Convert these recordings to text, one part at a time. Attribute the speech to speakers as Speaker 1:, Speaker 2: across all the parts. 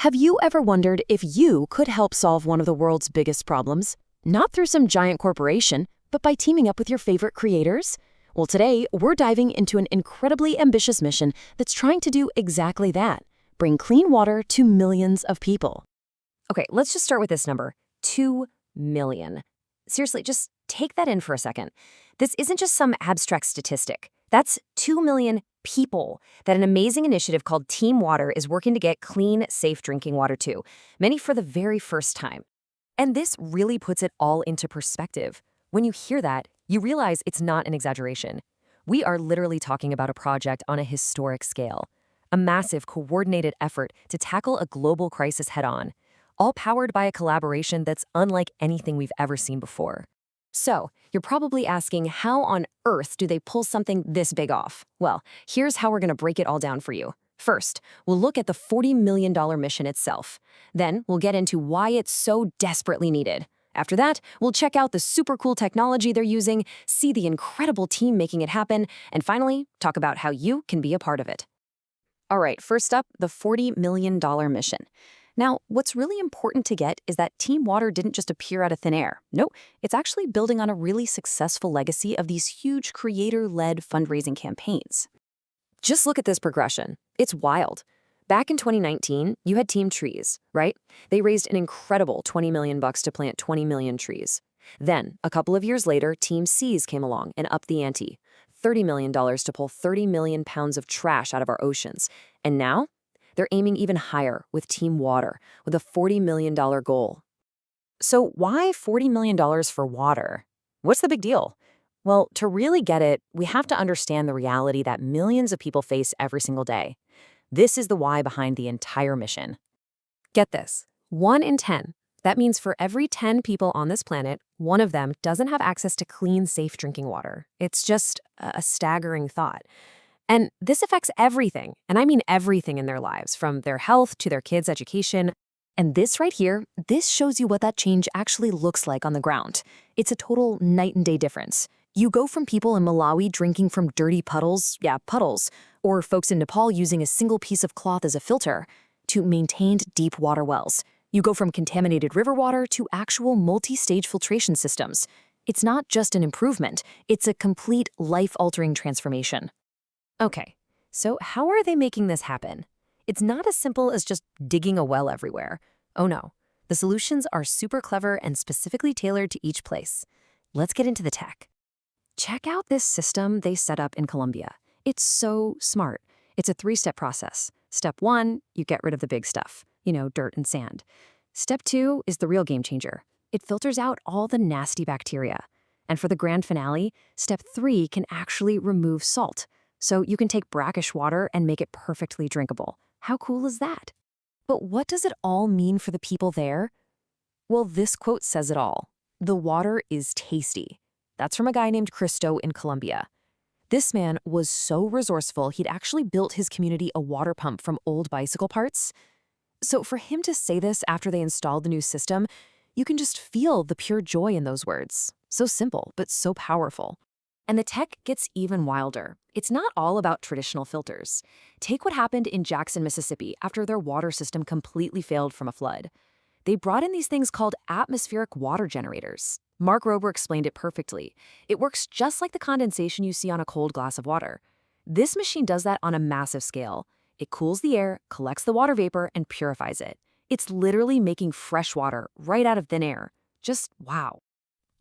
Speaker 1: Have you ever wondered if you could help solve one of the world's biggest problems? Not through some giant corporation, but by teaming up with your favorite creators? Well, today, we're diving into an incredibly ambitious mission that's trying to do exactly that: bring clean water to millions of people.
Speaker 2: Okay, let's just start with this number, 2 million. Seriously, just take that in for a second. This isn't just some abstract statistic. That's 2 million people that an amazing initiative called Team Water is working to get clean, safe drinking water to, many for the very first time. And this really puts it all into perspective. When you hear that, you realize it's not an exaggeration. We are literally talking about a project on a historic scale, a massive, coordinated effort to tackle a global crisis head-on, all powered by a collaboration that's unlike anything we've ever seen before. So, you're probably asking, how on earth do they pull something this big off? Well, here's how we're going to break it all down for you. First, we'll look at the $40 million mission itself. Then, we'll get into why it's so desperately needed. After that, we'll check out the super cool technology they're using, see the incredible team making it happen, and finally, talk about how you can be a part of it. All right, first up, the $40 million mission. Now, what's really important to get is that Team Water didn't just appear out of thin air. Nope, it's actually building on a really successful legacy of these huge creator-led fundraising campaigns. Just look at this progression. It's wild. Back in 2019, you had Team Trees, right? They raised an incredible $20 million to plant 20 million trees. Then, a couple of years later, Team Seas came along and upped the ante. $30 million to pull 30 million pounds of trash out of our oceans. And now, they're aiming even higher with Team Water, with a $40 million goal. So why $40 million for water? What's the big deal? Well, to really get it, we have to understand the reality that millions of people face every single day. This is the why behind the entire mission. Get this, 1 in 10. That means for every 10 people on this planet, one of them doesn't have access to clean, safe drinking water. It's just a staggering thought. And this affects everything, and I mean everything in their lives, from their health to their kids' education. And this right here, this shows you what that change actually looks like on the ground. It's a total night and day difference. You go from people in Malawi drinking from dirty puddles, or folks in Nepal using a single piece of cloth as a filter, to maintained deep water wells. You go from contaminated river water to actual multi-stage filtration systems. It's not just an improvement, it's a complete life-altering transformation. Okay, so how are they making this happen? It's not as simple as just digging a well everywhere. Oh no, the solutions are super clever and specifically tailored to each place. Let's get into the tech. Check out this system they set up in Colombia. It's so smart. It's a 3-step process. Step 1, you get rid of the big stuff, dirt and sand. Step 2 is the real game changer. It filters out all the nasty bacteria. And for the grand finale, step 3 can actually remove salt. So you can take brackish water and make it perfectly drinkable. How cool is that? But what does it all mean for the people there? Well, this quote says it all. The water is tasty. That's from a guy named Cristo in Colombia. This man was so resourceful, he'd actually built his community a water pump from old bicycle parts. So for him to say this after they installed the new system, you can just feel the pure joy in those words. So simple, but so powerful. And the tech gets even wilder. It's not all about traditional filters. Take what happened in Jackson, Mississippi after their water system completely failed from a flood. They brought in these things called atmospheric water generators. Mark Rober explained it perfectly. It works just like the condensation you see on a cold glass of water. This machine does that on a massive scale. It cools the air, collects the water vapor, and purifies it. It's literally making fresh water right out of thin air. Just wow.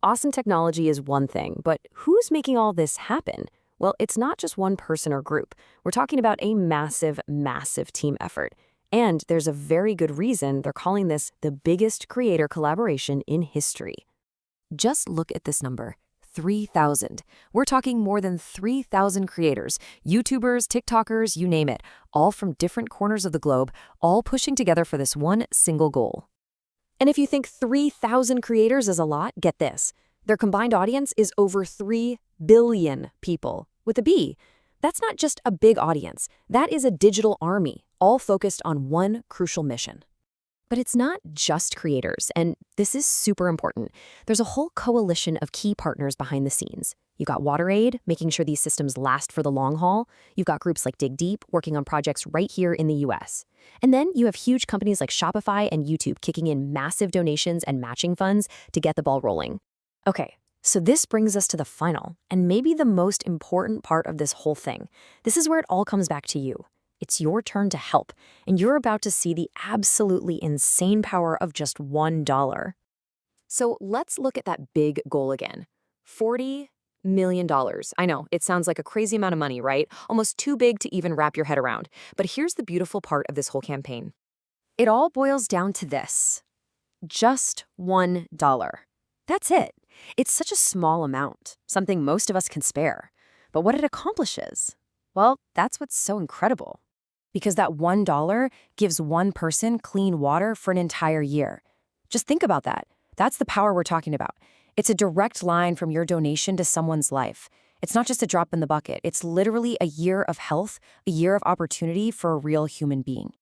Speaker 2: Awesome technology is one thing, but who's making all this happen? Well, it's not just one person or group. We're talking about a massive, massive team effort. And there's a very good reason they're calling this the biggest creator collaboration in history. Just look at this number, 3,000. We're talking more than 3,000 creators, YouTubers, TikTokers, you name it, all from different corners of the globe, all pushing together for this one single goal. And if you think 3,000 creators is a lot, get this. Their combined audience is over 3 billion people, with a B. That's not just a big audience. That is a digital army, all focused on one crucial mission. But it's not just creators, and this is super important. There's a whole coalition of key partners behind the scenes. You got WaterAid, making sure these systems last for the long haul. You've got groups like Dig Deep working on projects right here in the US. And then you have huge companies like Shopify and YouTube kicking in massive donations and matching funds to get the ball rolling. Okay, so this brings us to the final, and maybe the most important part of this whole thing. This is where it all comes back to you. It's your turn to help, and you're about to see the absolutely insane power of just $1. So let's look at that big goal again. $40 million. I know, it sounds like a crazy amount of money, right? Almost too big to even wrap your head around. But here's the beautiful part of this whole campaign. It all boils down to this. Just $1. That's it. It's such a small amount, something most of us can spare. But what it accomplishes, well, that's what's so incredible. Because that $1 gives one person clean water for an entire year. Just think about that. That's the power we're talking about. It's a direct line from your donation to someone's life. It's not just a drop in the bucket. It's literally a year of health, a year of opportunity for a real human being.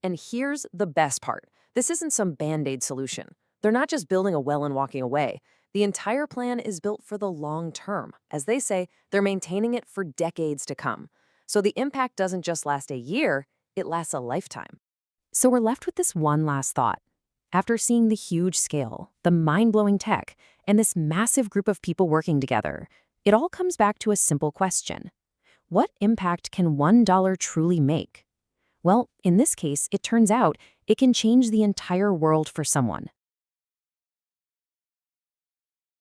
Speaker 2: And here's the best part. This isn't some Band-Aid solution. They're not just building a well and walking away. The entire plan is built for the long term. As they say, they're maintaining it for decades to come. So the impact doesn't just last a year, it lasts a lifetime. So we're left with this one last thought. After seeing the huge scale, the mind-blowing tech, and this massive group of people working together, it all comes back to a simple question. What impact can $1 truly make? Well, in this case, it turns out it can change the entire world for someone.